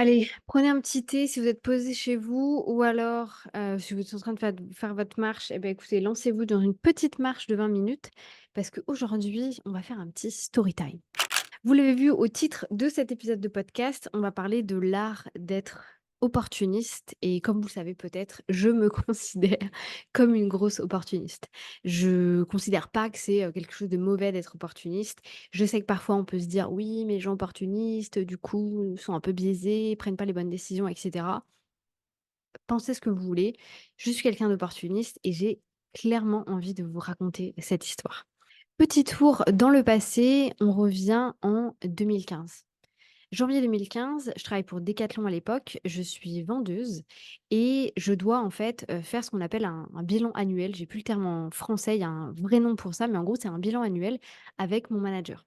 Allez, prenez un petit thé si vous êtes posé chez vous ou alors, si vous êtes en train de faire votre marche et écoutez, lancez-vous dans une petite marche de 20 minutes parce qu'aujourd'hui, on va faire un petit story time. Vous l'avez vu au titre de cet épisode de podcast, on va parler de l'art d'être opportuniste et comme vous le savez peut-être, je me considère comme une grosse opportuniste. Je considère pas que c'est quelque chose de mauvais d'être opportuniste. Je sais que parfois on peut se dire oui, mais les gens opportunistes, du coup, sont un peu biaisés, prennent pas les bonnes décisions, etc. Pensez ce que vous voulez. Je suis quelqu'un d'opportuniste et j'ai clairement envie de vous raconter cette histoire. Petit tour dans le passé, on revient en 2015. Janvier 2015, je travaille pour Decathlon à l'époque, je suis vendeuse et je dois en fait, faire ce qu'on appelle un bilan annuel. J'ai plus le terme en français, il y a un vrai nom pour ça, mais en gros, c'est un bilan annuel avec mon manager.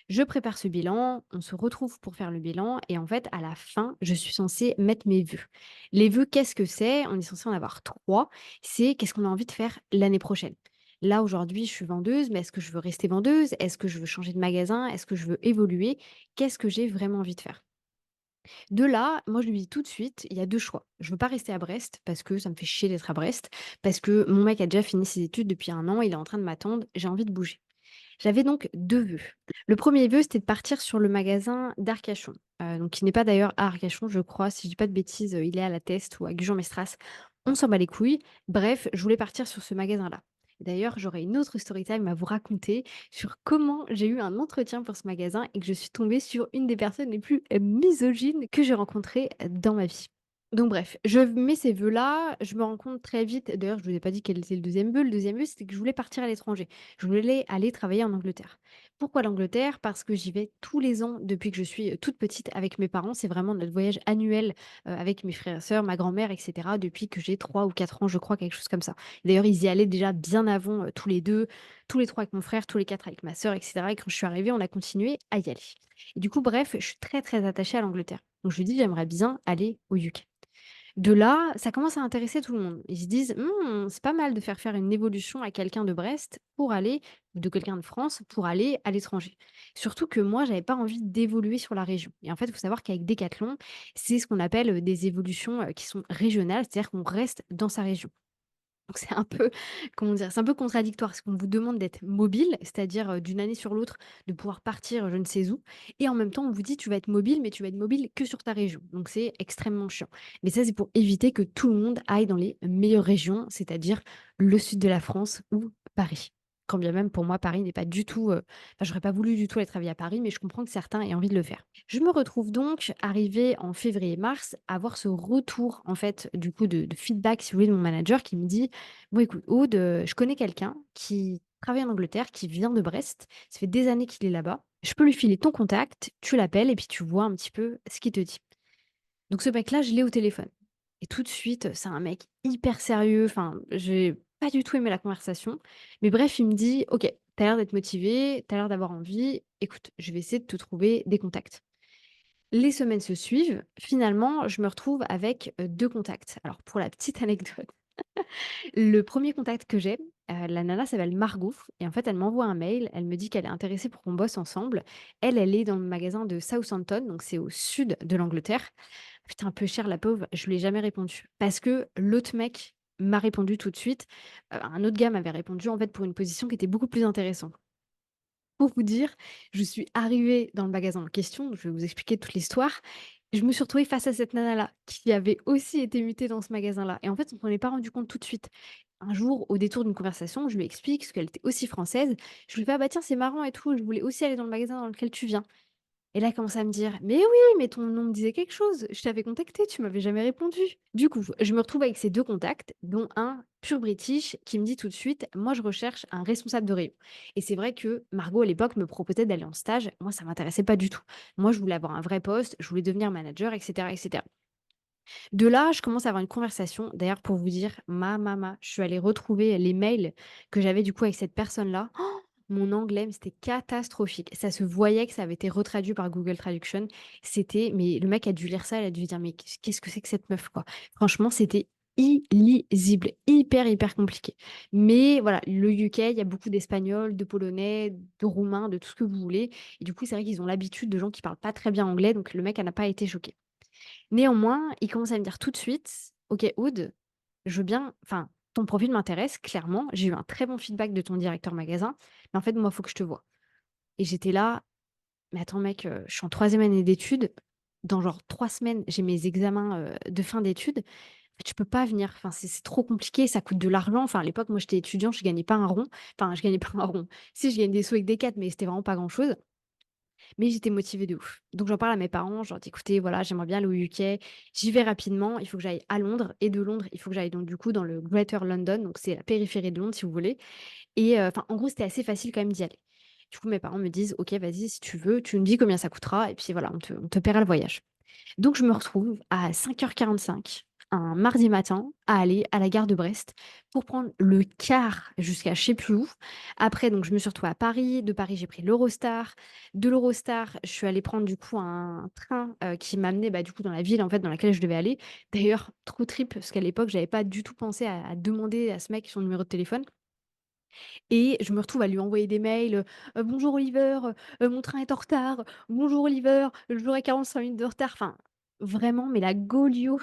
Je prépare ce bilan, on se retrouve pour faire le bilan et en fait, à la fin, je suis censée mettre mes vœux. Les vœux, qu'est-ce que c'est? On est censé en avoir 3. C'est qu'est-ce qu'on a envie de faire l'année prochaine. Là, aujourd'hui, je suis vendeuse, mais est-ce que je veux rester vendeuse? Est-ce que je veux changer de magasin? Est-ce que je veux évoluer? Qu'est-ce que j'ai vraiment envie de faire? De là, moi, je lui dis tout de suite, il y a 2 choix. Je veux pas rester à Brest parce que ça me fait chier d'être à Brest, parce que mon mec a déjà fini ses études depuis 1 an, il est en train de m'attendre, j'ai envie de bouger. J'avais donc 2 vœux. Le premier vœu, c'était de partir sur le magasin d'Arcachon, donc qui n'est pas d'ailleurs à Arcachon, je crois, si je dis pas de bêtises, il est à La Teste ou à Gujan-Mestras. On s'en bat les couilles. Bref, je voulais partir sur ce magasin-là. D'ailleurs, j'aurais une autre story time à vous raconter sur comment j'ai eu un entretien pour ce magasin et que je suis tombée sur une des personnes les plus, misogynes que j'ai rencontrées, dans ma vie. Donc bref, je mets ces vœux-là, je me rends compte très vite d'ailleurs, je ne vous ai pas dit quel était le deuxième vœu. Le deuxième vœu, c'était que je voulais partir à l'étranger. Je voulais aller travailler en Angleterre. Pourquoi l'Angleterre? Parce que j'y vais tous les ans depuis que je suis, toute petite avec mes parents. C'est vraiment notre voyage annuel, avec mes frères et sœurs, ma grand-mère et cetera depuis que j'ai 3 ou 4 ans, je crois, quelque chose comme ça. D'ailleurs, ils y allaient déjà bien avant, tous les 2, tous les 3 avec mon frère, tous les 4 avec ma sœur et cetera et quand je suis arrivée, on a continué à y aller. Et du coup, bref, je suis très, très attachée à l'Angleterre. Donc je lui dis: «J'aimerais bien aller au UK». De là, ça commence à intéresser tout le monde. Ils se disent: C'est pas mal de faire une évolution à quelqu'un de Brest pour aller ou de quelqu'un de France pour aller à l'étranger». Surtout que moi, j'avais pas envie d'évoluer sur la région et en fait, il faut savoir qu'avec Decathlon, c'est ce qu'on appelle, des évolutions, qui sont régionales, c'est-à-dire qu'on reste dans sa région. Donc c'est un peu, comment dire? C'est un peu contradictoire parce qu'on vous demande d'être mobile, c'est-à-dire, d'une année sur l'autre, de pouvoir partir, je ne sais où et en même temps, on vous dit: «Tu vas être mobile, mais tu vas être mobile que sur ta région». Donc c'est extrêmement chiant. Mais ça, c'est pour éviter que tout le monde aille dans les meilleures régions, c'est-à-dire le sud de la France ou Paris. Quand bien même pour moi, Paris n'est pas du tout, enfin, j'aurais pas voulu du tout aller travailler à Paris, mais je comprends que certains aient envie de le faire. Je me retrouve donc arrivée en février-mars à avoir ce retour, en fait, du coup, de feedback, si vous voulez, de mon manager qui me dit: «Bon écoute Aude, je connais quelqu'un qui travaille en Angleterre, qui vient de Brest. Ça fait des années qu'il est là-bas. Je peux lui filer ton contact, tu l'appelles et puis tu vois un petit peu ce qu'il te dit». Donc ce mec-là, je l'ai au téléphone et tout de suite, c'est un mec hyper sérieux, enfin, j'ai pas du tout aimé la conversation. Mais bref, il me dit: «OK, tu as l'air d'être motivé, tu as l'air d'avoir envie. Écoute, je vais essayer de te trouver des contacts». Les semaines se suivent. Finalement, je me retrouve avec, 2 contacts. Alors pour la petite anecdote, le premier contact que j'ai, la nana s'appelle Margot et en fait, elle m'envoie un mail. Elle me dit qu'elle est intéressée pour qu'on bosse ensemble. Elle, elle est dans le magasin de Southampton, donc c'est au sud de l'Angleterre. Putain, un peu cher la pauvre, je lui ai jamais répondu parce que l'autre mec m'a répondu tout de suite. Un autre gars m'avait répondu en fait pour une position qui était beaucoup plus intéressante. Pour vous dire, je suis arrivée dans le magasin en question, je vais vous expliquer toute l'histoire. Je me suis retrouvée face à cette nana-là, qui avait aussi été mutée dans ce magasin-là et en fait, on s'en est pas rendu compte tout de suite. Un jour, au détour d'une conversation, je lui explique parce qu'elle était aussi française. Je lui fais: «Ah bah tiens, c'est marrant et tout, je voulais aussi aller dans le magasin dans lequel tu viens». Et là, elle commence à me dire: «Mais oui, mais ton nom me disait quelque chose. Je t'avais contacté, tu m'avais jamais répondu». Du coup, je me retrouve avec ces 2 contacts, dont un pur British qui me dit tout de suite: «Moi, je recherche un responsable de rayon». Et c'est vrai que Margot, à l'époque, me proposait d'aller en stage. Moi, ça m'intéressait pas du tout. Moi, je voulais avoir un vrai poste, je voulais devenir manager et cetera et cetera. De là, je commence à avoir une conversation. D'ailleurs, pour vous dire, je suis allée retrouver les mails que j'avais du coup avec cette personne-là. Oh, mon anglais, mais c'était catastrophique. Ça se voyait que ça avait été retraduit par Google Traduction. C'était, mais le mec a dû lire ça, il a dû se dire, mais qu'est-ce que c'est que cette meuf, quoi. Franchement, c'était illisible, hyper, hyper compliqué. Mais voilà, le UK, il y a beaucoup d'Espagnols, de Polonais, de Roumains, de tout ce que vous voulez. Et du coup, c'est vrai qu'ils ont l'habitude de gens qui parlent pas très bien anglais, donc le mec, elle n'a pas été choqué. Néanmoins, il commence à me dire tout de suite: «OK Oud, je veux bien enfin, ton profil m'intéresse clairement, j'ai eu un très bon feedback de ton directeur magasin, mais en fait, moi, il faut que je te voie». Et j'étais là: «Mais attends mec, je suis en troisième année d'études, dans genre 3 semaines, j'ai mes examens, de fin d'études. En fait, je peux pas venir, enfin, c'est trop compliqué, ça coûte de l'argent». Enfin, à l'époque, moi, j'étais étudiante, je gagnais pas un rond. Enfin, je gagnais pas un rond. Si, je gagnais des sous avec des 4, mais c'était vraiment pas grand-chose. Mais j'étais motivée de ouf. Donc j'en parle à mes parents, je leur dis: «Écoutez, voilà, j'aimerais bien aller au UK, j'y vais rapidement, il faut que j'aille à Londres et de Londres, il faut que j'aille donc du coup dans le Greater London», donc c'est la périphérie de Londres si vous voulez et enfin en gros, c'était assez facile quand même d'y aller. Du coup, mes parents me disent: «OK, vas-y, si tu veux, tu me dis combien ça coûtera et puis voilà, on te paiera le voyage». Donc je me retrouve à 5h45 un mardi matin à aller à la gare de Brest pour prendre le car jusqu'à je sais plus où. Après donc je me suis retrouvée à Paris, de Paris j'ai pris l'Eurostar, de l'Eurostar je suis allée prendre du coup un train, qui m'amenait, bah, du coup dans la ville en fait dans laquelle je devais aller. D'ailleurs trop trip parce qu'à l'époque j'avais pas du tout pensé à demander à ce mec son numéro de téléphone et je me retrouve à lui envoyer des mails, «Bonjour Oliver, mon train est en retard. Bonjour Oliver, j'aurai 45 minutes de retard». Enfin, vraiment, mais la Golio,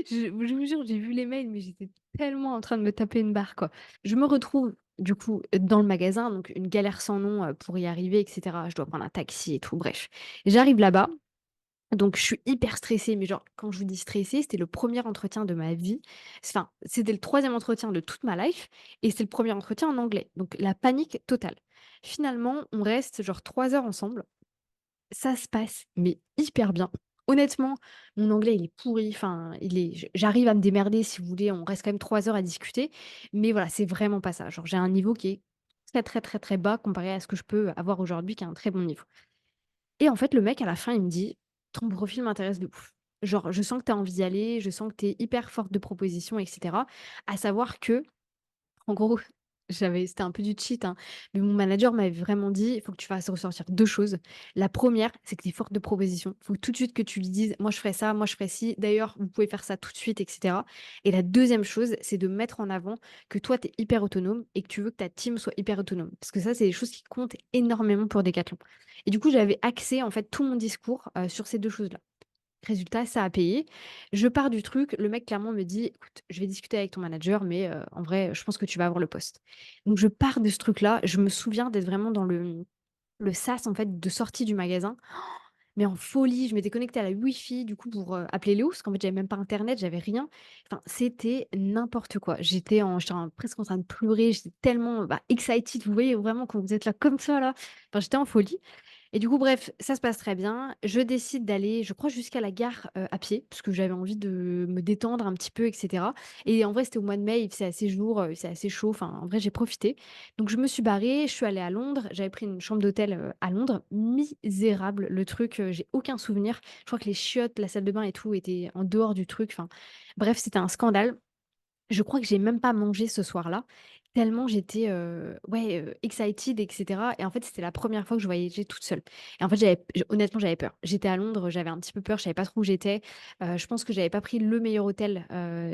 je vous jure, j'ai vu les mails, mais j'étais tellement en train de me taper une barre, quoi. Je me retrouve, du coup, dans le magasin, donc une galère sans nom, pour y arriver et cetera. Je dois prendre un taxi et tout, bref. J'arrive là-bas donc je suis hyper stressée, mais genre quand je vous dis stressée, c'était le premier entretien de ma vie. Enfin, c'était le troisième entretien de toute ma life et c'était le premier entretien en anglais. Donc la panique totale. Finalement, on reste genre 3 heures ensemble. Ça se passe, mais hyper bien. Honnêtement, mon anglais, il est pourri, enfin, j'arrive à me démerder si vous voulez, on reste quand même 3 heures à discuter, mais voilà, c'est vraiment pas ça. Genre j'ai un niveau qui est très, très, très, très bas comparé à ce que je peux avoir aujourd'hui qui est un très bon niveau. Et en fait, le mec, à la fin, il me dit: «Ton profil m'intéresse de ouf. Genre, je sens que tu as envie d'y aller, je sens que tu es hyper forte de proposition et cetera». À savoir que en gros, c'était un peu du cheat, hein, mais mon manager m'avait vraiment dit: «Il faut que tu fasses ressortir 2 choses. La première, c'est que tu es forte de proposition. Il faut tout de suite que tu lui dises: "Moi, je ferai ça, moi, je ferai ci. D'ailleurs, vous pouvez faire ça tout de suite" et cetera». Et la deuxième chose, c'est de mettre en avant que toi, tu es hyper autonome et que tu veux que ta team soit hyper autonome. Parce que ça, c'est des choses qui comptent énormément pour Decathlon. Et du coup, j'avais axé, en fait, tout mon discours, sur ces 2 choses-là. Résultat, ça a payé. Je pars du truc, le mec clairement me dit: «Écoute, je vais discuter avec ton manager, mais en vrai, je pense que tu vas avoir le poste». Donc je pars de ce truc-là, je me souviens d'être vraiment dans le sas en fait de sortie du magasin, mais en folie. Je m'étais connectée à la Wi-Fi du coup pour, appeler Léo, parce qu'en fait j'avais même pas internet, j'avais rien. Enfin, c'était n'importe quoi. Presque en train de pleurer, j'étais tellement, bah, excited. Vous voyez vraiment quand vous êtes là comme ça là? Enfin, j'étais en folie. Et du coup, bref, ça se passe très bien. Je décide d'aller, je crois, jusqu'à la gare, à pied, parce que j'avais envie de me détendre un petit peu et cetera et en vrai, c'était au mois de mai, il faisait assez jour, il faisait assez chaud, enfin, en vrai, j'ai profité. Donc je me suis barrée, je suis allée à Londres, j'avais pris une chambre d'hôtel, à Londres. Misérable, le truc, j'ai aucun souvenir. Je crois que les chiottes, la salle de bain et tout étaient en dehors du truc, enfin, bref, c'était un scandale. Je crois que j'ai même pas mangé ce soir-là, tellement j'étais, ouais, excited et cetera et en fait, c'était la première fois que je voyageais toute seule et en fait, honnêtement, j'avais peur. J'étais à Londres, j'avais un petit peu peur, je savais pas trop où j'étais. Je pense que j'avais pas pris le meilleur hôtel,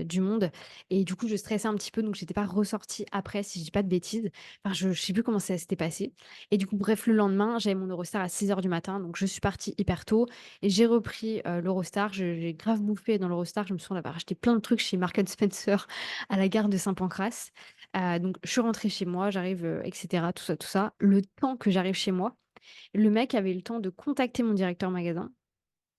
du monde et du coup, je stressais un petit peu donc j'étais pas ressortie après, si je dis pas de bêtises. Enfin, je sais plus comment ça s'était passé et du coup, bref, le lendemain, j'avais mon Eurostar à 6 heures du matin donc je suis partie hyper tôt et j'ai repris, l'Eurostar. J'ai grave bouffé dans l'Eurostar. Je me souviens d'avoir acheté plein de trucs chez Marks& Spencer à la gare de Saint-Pancras. Donc je suis rentrée chez moi, j'arrive, et cetera, tout ça, tout ça. Le temps que j'arrive chez moi, le mec avait eu le temps de contacter mon directeur magasin.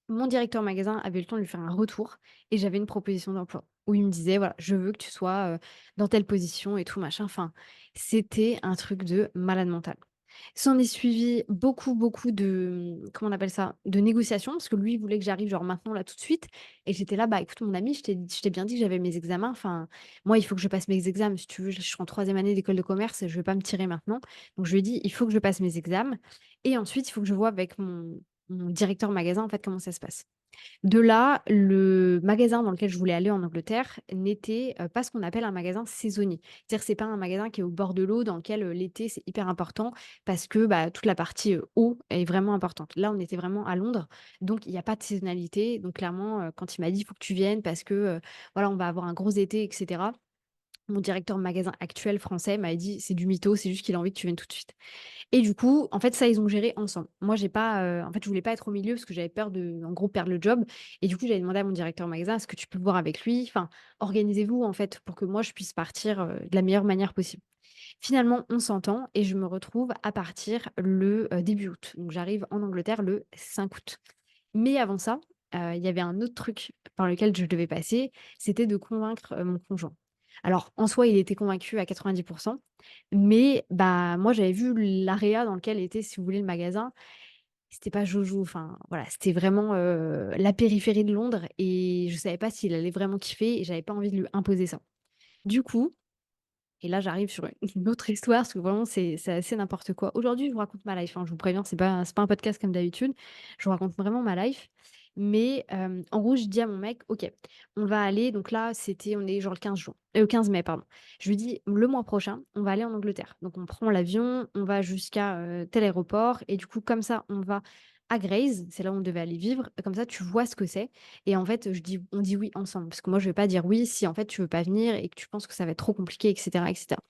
Mon directeur magasin avait eu le temps de lui faire un retour et j'avais une proposition d'emploi où il me disait: «Voilà, je veux que tu sois, dans telle position et tout machin». Enfin, c'était un truc de malade mental. S'en est suivi beaucoup, beaucoup de, comment on appelle ça? De négociations parce que lui, il voulait que j'arrive genre maintenant, là, tout de suite et j'étais là: «Bah, écoute mon ami, je t'ai bien dit que j'avais mes examens, enfin, moi, il faut que je passe mes examens. Si tu veux, je suis en troisième année d'école de commerce, je vais pas me tirer maintenant». Donc je lui ai dit: «Il faut que je passe mes examens et ensuite, il faut que je vois avec mon directeur magasin, en fait, comment ça se passe». De là, le magasin dans lequel je voulais aller en Angleterre n'était, pas ce qu'on appelle un magasin saisonnier. C'est-à-dire, c'est pas un magasin qui est au bord de l'eau dans lequel, l'été, c'est hyper important parce que, bah, toute la partie, eau est vraiment importante. Là, on était vraiment à Londres, donc il y a pas de saisonnalité. Donc clairement, quand il m'a dit: «Il faut que tu viennes parce que, voilà, on va avoir un gros été et cetera». Mon directeur magasin actuel français m'avait dit: «C'est du mytho, c'est juste qu'il a envie que tu viennes tout de suite». Et du coup, en fait, ça, ils ont géré ensemble. Moi, j'ai pas, en fait, je voulais pas être au milieu parce que j'avais peur de, en gros, perdre le job. Et du coup, j'avais demandé à mon directeur magasin: «Est-ce que tu peux voir avec lui? Enfin, organisez-vous, en fait, pour que moi, je puisse partir, de la meilleure manière possible». Finalement, on s'entend et je me retrouve à partir le, début août. Donc j'arrive en Angleterre le 5 août. Mais avant ça, il y avait un autre truc par lequel je devais passer, c'était de convaincre, mon conjoint. Alors en soi, il était convaincu à 90, mais bah, moi j'avais vu l'area dans lequel était, si vous voulez, le magasin. C'était pas jojo, enfin voilà, c'était vraiment, la périphérie de Londres et je savais pas s'il allait vraiment kiffer et j'avais pas envie de lui imposer ça. Du coup, et là, j'arrive sur une autre histoire parce que vraiment c'est assez n'importe quoi. Aujourd'hui, je vous raconte ma life, hein, je vous préviens, c'est pas un podcast comme d'habitude. Je vous raconte vraiment ma life. Mais, en gros, je dis à mon mec: «OK, on va aller», donc là, on est genre le 15 juin, 15 mai, pardon. Je lui dis: «Le mois prochain, on va aller en Angleterre». Donc on prend l'avion, on va jusqu'à, tel aéroport et du coup, comme ça, on va à Grays, c'est là où on devait aller vivre. Comme ça, tu vois ce que c'est et en fait, on dit oui ensemble parce que moi, je vais pas dire oui si, en fait, tu veux pas venir et que tu penses que ça va être trop compliqué et cetera et cetera.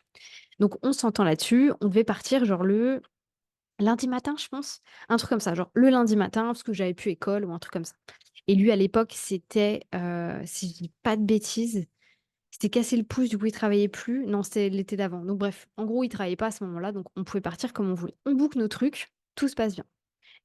Donc on s'entend là-dessus. On devait partir genre le lundi matin, je pense? Un truc comme ça, genre le lundi matin parce que j'avais plus école ou un truc comme ça. Et lui, à l'époque, c'était, si je dis pas de bêtises, c'était cassé le pouce, du coup, il travaillait plus. Non, c'était l'été d'avant. Donc bref, en gros, il travaillait pas à ce moment-là, donc on pouvait partir comme on voulait. On book nos trucs, tout se passe bien.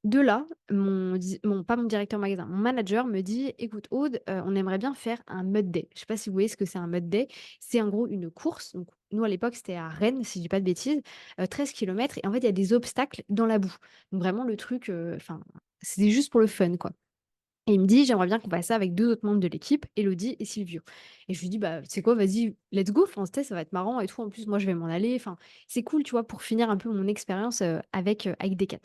De là, pas mon directeur magasin, mon manager me dit: «Écoute Aude, on aimerait bien faire un mud day». Je sais pas si vous voyez ce que c'est un mud day? C'est en gros une course, donc nous à l'époque c'était à Rennes, si je dis pas de bêtises, 13 kilomètres et en fait il y a des obstacles dans la boue. Donc vraiment le truc, enfin, c'était juste pour le fun, quoi. Et il me dit: «J'aimerais bien qu'on fasse ça avec 2 autres membres de l'équipe, Elodie et Silvio». Et je lui dis: «Bah, tu sais quoi? Vas-y, let's go, enfin, tu sais, ça va être marrant et tout. En plus, moi, je vais m'en aller». Enfin, c'est cool, tu vois? Pour finir un peu mon expérience, avec Decat.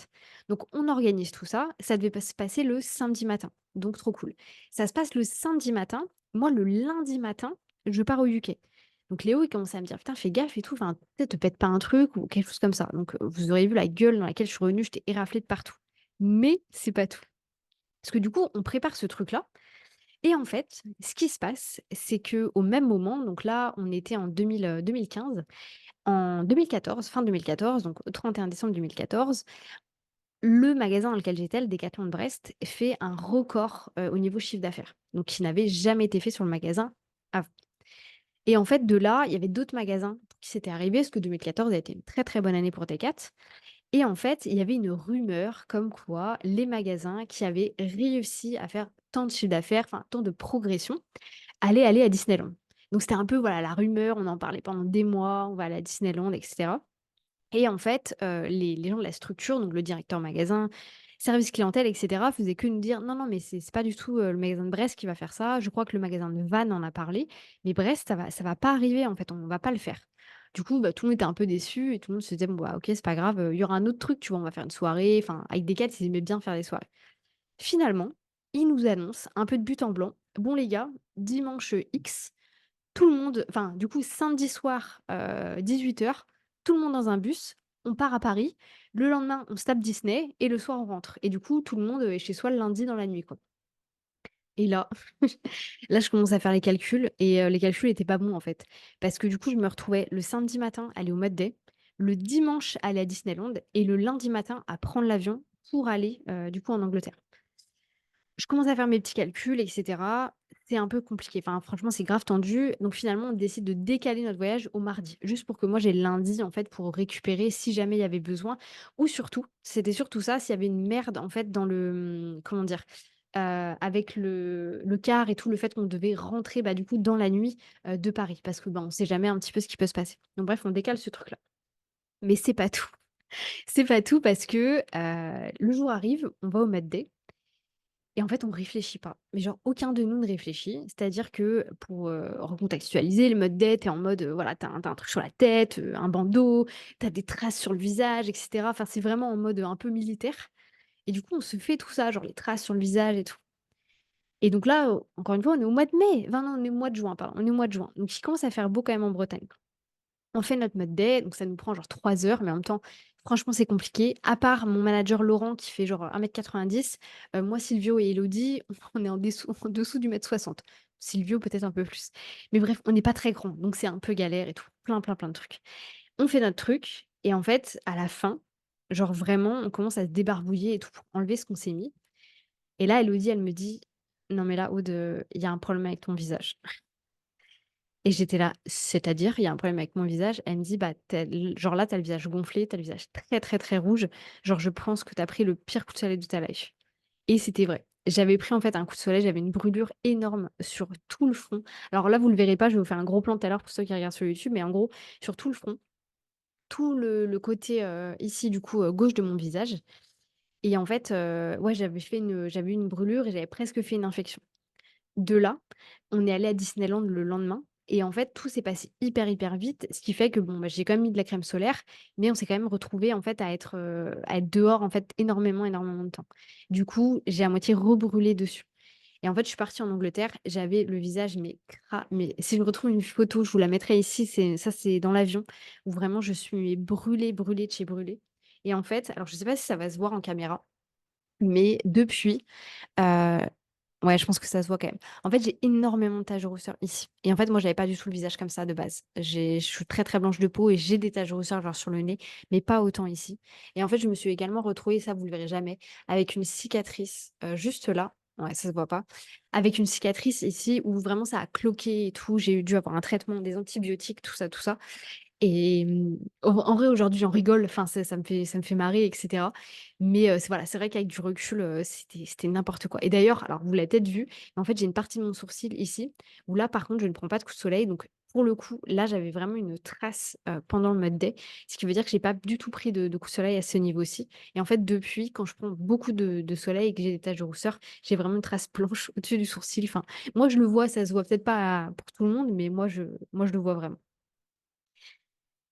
Donc on organise tout ça. Ça devait pas se passer le samedi matin, donc trop cool. Ça se passe le samedi matin. Moi, le lundi matin, je pars au UK. Donc Léo, il commençait à me dire: «Putain, fais gaffe et tout, enfin, tu sais, te pète pas un truc ou quelque chose comme ça». Donc, vous auriez vu la gueule dans laquelle je suis revenue, j'étais éraflée de partout. Mais c'est pas tout. Parce que du coup, on prépare ce truc-là et en fait, ce qui se passe, c'est que au même moment, donc là, on était en 2015, en 2014, fin 2014, donc au 31 décembre 2014, le magasin dans lequel j'étais, le Decathlon de Brest, fait un record, au niveau chiffre d'affaires, donc qui n'avait jamais été fait sur le magasin avant. Et en fait, de là, il y avait d'autres magasins qui s'étaient arrivés, parce que 2014 a été une très, très bonne année pour Decat. Et en fait, il y avait une rumeur comme quoi les magasins qui avaient réussi à faire tant de chiffre d'affaires, enfin tant de progression, allaient aller à Disneyland. Donc c'était un peu, voilà, la rumeur, on en parlait pendant des mois, on va aller à Disneyland et cetera. Et en fait, les gens de la structure, donc le directeur magasin, service clientèle et cetera, faisaient que nous dire: «Non, non, mais c'est pas du tout, le magasin de Brest qui va faire ça. Je crois que le magasin de Vannes en a parlé, mais Brest, ça va pas arriver en fait, on va pas le faire». Du coup, bah, tout le monde était un peu déçu et tout le monde se disait: «Bon, bah, OK, c'est pas grave, il y aura un autre truc, tu vois? On va faire une soirée». Enfin, avec Decat, ils aimaient bien faire des soirées. Finalement, ils nous annoncent un peu de but en blanc: «Bon les gars, dimanche, X, tout le monde, enfin, du coup, samedi soir, 18h, tout le monde dans un bus, on part à Paris. Le lendemain, on se tape Disney et le soir, on rentre». Et du coup, tout le monde, est chez soi le lundi dans la nuit, quoi. Et là, là, je commence à faire les calculs et les calculs étaient pas bons, en fait. Parce que du coup, je me retrouvais le samedi matin à aller au Mud Day, le dimanche à aller à Disneyland et le lundi matin à prendre l'avion pour aller, du coup, en Angleterre. Je commence à faire mes petits calculs et cetera. C'est un peu compliqué. Enfin, franchement, c'est grave tendu. Donc finalement, on décide de décaler notre voyage au mardi, juste pour que moi j'ai le lundi en fait pour récupérer si jamais il y avait besoin. Ou surtout, c'était surtout ça, s'il y avait une merde en fait dans le, comment dire, avec le car et tout, le fait qu'on devait rentrer bah, du coup dans la nuit de Paris, parce que bah, on sait jamais un petit peu ce qui peut se passer. Donc bref, on décale ce truc-là. Mais c'est pas tout. C'est pas tout parce que le jour arrive, on va au Mad Day. Et en fait, on réfléchit pas. Mais genre aucun de nous ne réfléchit. C'est-à-dire que pour, recontextualiser, le mode date est en mode, voilà, tu as un truc sur la tête, un bandeau, tu as des traces sur le visage et cetera. Enfin, c'est vraiment en mode, un peu militaire et du coup, on se fait tout ça, genre les traces sur le visage et tout. Et donc là, encore une fois, on est au mois de mai. Enfin non, on est au mois de juin, pardon, on est au mois de juin. Donc il commence à faire beau quand même en Bretagne. On fait notre mode day, donc ça nous prend genre 3 heures, mais en même temps, franchement, c'est compliqué. À part mon manager Laurent qui fait genre 1,90 m, moi, Silvio et Elodie, on est en dessous du 1,60 m. Silvio peut-être un peu plus. Mais bref, on n'est pas très grand, donc c'est un peu galère et tout. Plein, plein, plein de trucs. On fait notre truc et en fait, à la fin, genre vraiment, on commence à se débarbouiller et tout pour enlever ce qu'on s'est mis. Et là, Elodie, elle me dit: «Non mais là, Aude, il y a un problème avec ton visage». Et j'étais là: «C'est-à-dire? Il y a un problème avec mon visage?» Elle me dit: «Bah, tu genre là, tu as le visage gonflé, tu as le visage très, très, très rouge. Genre je pense que tu as pris le pire coup de soleil de ta life». Et c'était vrai. J'avais pris en fait un coup de soleil, j'avais une brûlure énorme sur tout le front. Alors là, vous le verrez pas, je vais vous faire un gros plan tout à l'heure pour ceux qui regardent sur YouTube, mais en gros, sur tout le front, tout le côté, ici du coup, gauche de mon visage. Et en fait, ouais, j'avais eu une brûlure et j'avais presque fait une infection. De là, on est allé à Disneyland le lendemain et en fait, tout s'est passé hyper, hyper vite, ce qui fait que bon, bah, j'ai quand même mis de la crème solaire, mais on s'est quand même retrouvé en fait à être dehors en fait énormément, énormément de temps. Du coup, j'ai à moitié rebrûlé dessus et en fait, je suis partie en Angleterre, j'avais le visage mais si je retrouve une photo, je vous la mettrai ici, c'est dans l'avion où vraiment je suis brûlée, brûlée de chez brûlée. Et en fait, alors je sais pas si ça va se voir en caméra, mais depuis, heu ouais, je pense que ça se voit quand même. En fait, j'ai énormément de taches de rousseur ici et en fait, moi, j'avais pas du tout le visage comme ça de base. Je suis très, très blanche de peau et j'ai des taches de rousseur, genre sur le nez, mais pas autant ici. Et en fait, je me suis également retrouvée, ça vous le verrez jamais, avec une cicatrice, juste là. Ouais, ça se voit pas. Avec une cicatrice ici où vraiment ça a cloqué et tout. J'ai dû avoir un traitement, des antibiotiques, tout ça, tout ça. Et en vrai, aujourd'hui, j'en rigole, enfin, ça me fait marrer et cetera. Mais c'est voilà, c'est vrai qu'avec du recul, c'était n'importe quoi. Et d'ailleurs, alors vous l'avez peut-être vu, mais en fait, j'ai une partie de mon sourcil ici, où là, par contre, je ne prends pas de coup de soleil. Donc pour le coup, là, j'avais vraiment une trace, pendant le mud day, ce qui veut dire que j'ai pas du tout pris de coup de soleil à ce niveau-ci. Et en fait, depuis, quand je prends beaucoup de soleil et que j'ai des taches de rousseur, j'ai vraiment une trace blanche au-dessus du sourcil. Enfin, moi, je le vois, ça se voit peut-être pas pour tout le monde, mais moi, je le vois vraiment.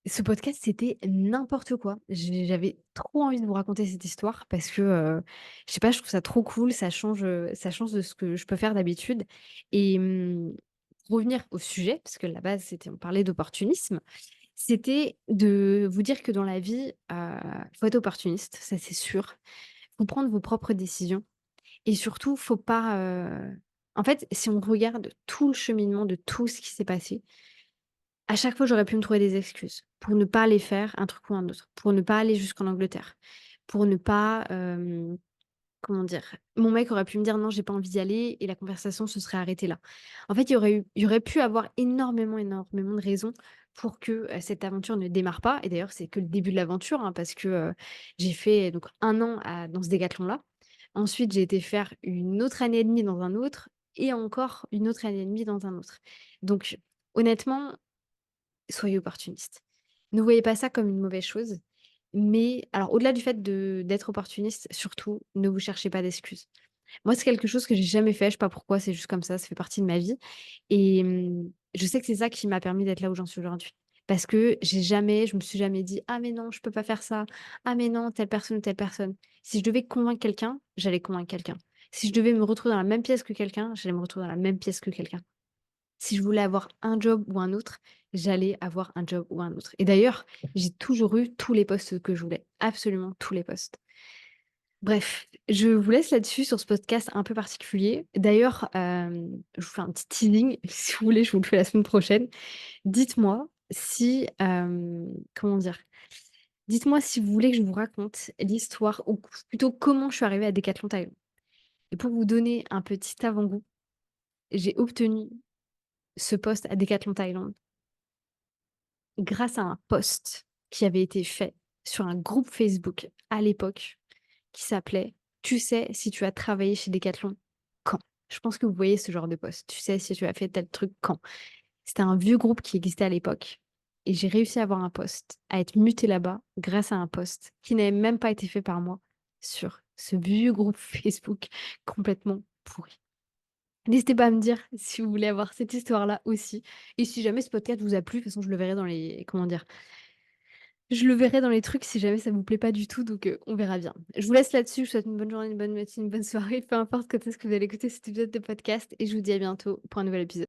Ce podcast, c'était n'importe quoi. J'avais trop envie de vous raconter cette histoire parce que, je sais pas, je trouve ça trop cool, ça change de ce que je peux faire d'habitude et pour revenir au sujet, parce que la base, c'était on parlait d'opportunisme, c'était de vous dire que dans la vie, faut être opportuniste, ça c'est sûr. Faut prendre vos propres décisions et surtout, faut pas, en fait, si on regarde tout le cheminement de tout ce qui s'est passé, à chaque fois, j'aurais pu me trouver des excuses pour ne pas aller faire un truc ou un autre, pour ne pas aller jusqu'en Angleterre, pour ne pas, comment dire? Mon mec aurait pu me dire: «Non, j'ai pas envie d'y aller» et la conversation se serait arrêtée là. En fait, il y aurait pu avoir énormément, énormément de raisons pour que, cette aventure ne démarre pas et d'ailleurs, c'est que le début de l'aventure, hein, parce que, j'ai fait donc 1 an dans ce décathlon-là. Ensuite, j'ai été faire une autre année et demie dans un autre et encore une autre année et demie dans un autre. Donc honnêtement, soyez opportuniste. Ne voyez pas ça comme une mauvaise chose, mais alors au-delà du fait d'être opportuniste, surtout, ne vous cherchez pas d'excuses. Moi, c'est quelque chose que j'ai jamais fait, je sais pas pourquoi, c'est juste comme ça fait partie de ma vie et je sais que c'est ça qui m'a permis d'être là où j'en suis aujourd'hui. Parce que je me suis jamais dit: «Ah mais non, je peux pas faire ça. Ah mais non, telle personne ou telle personne». Si je devais convaincre quelqu'un, j'allais convaincre quelqu'un. Si je devais me retrouver dans la même pièce que quelqu'un, j'allais me retrouver dans la même pièce que quelqu'un. Si je voulais avoir un job ou un autre, j'allais avoir un job ou un autre. Et d'ailleurs, j'ai toujours eu tous les postes que je voulais, absolument tous les postes. Bref, je vous laisse là-dessus sur ce podcast un peu particulier. D'ailleurs, je vous fais un petit teasing, si vous voulez, je vous le fais la semaine prochaine. Dites-moi si, comment dire? Dites-moi si vous voulez que je vous raconte l'histoire ou plutôt comment je suis arrivée à Decathlon Thaïlande. Et pour vous donner un petit avant-goût, j'ai obtenu ce poste à Decathlon Thaïlande grâce à un post qui avait été fait sur un groupe Facebook à l'époque qui s'appelait «Tu sais si tu as travaillé chez Decathlon, quand?» Je pense que vous voyez ce genre de post. «Tu sais si tu as fait tel truc, quand?» C'était un vieux groupe qui existait à l'époque et j'ai réussi à avoir un poste, à être mutée là-bas grâce à un post qui n'avait même pas été fait par moi sur ce vieux groupe Facebook complètement pourri. N'hésitez pas à me dire si vous voulez avoir cette histoire-là aussi et si jamais ce podcast vous a plu, de toute façon je le verrai dans les comment dire? Je le verrai dans les trucs si jamais ça vous plaît pas du tout, donc on verra bien. Je vous laisse là-dessus, je vous souhaite une bonne journée, une bonne matinée, une bonne soirée, peu importe quand est-ce que vous allez écouter cet épisode de podcast et je vous dis à bientôt pour un nouvel épisode.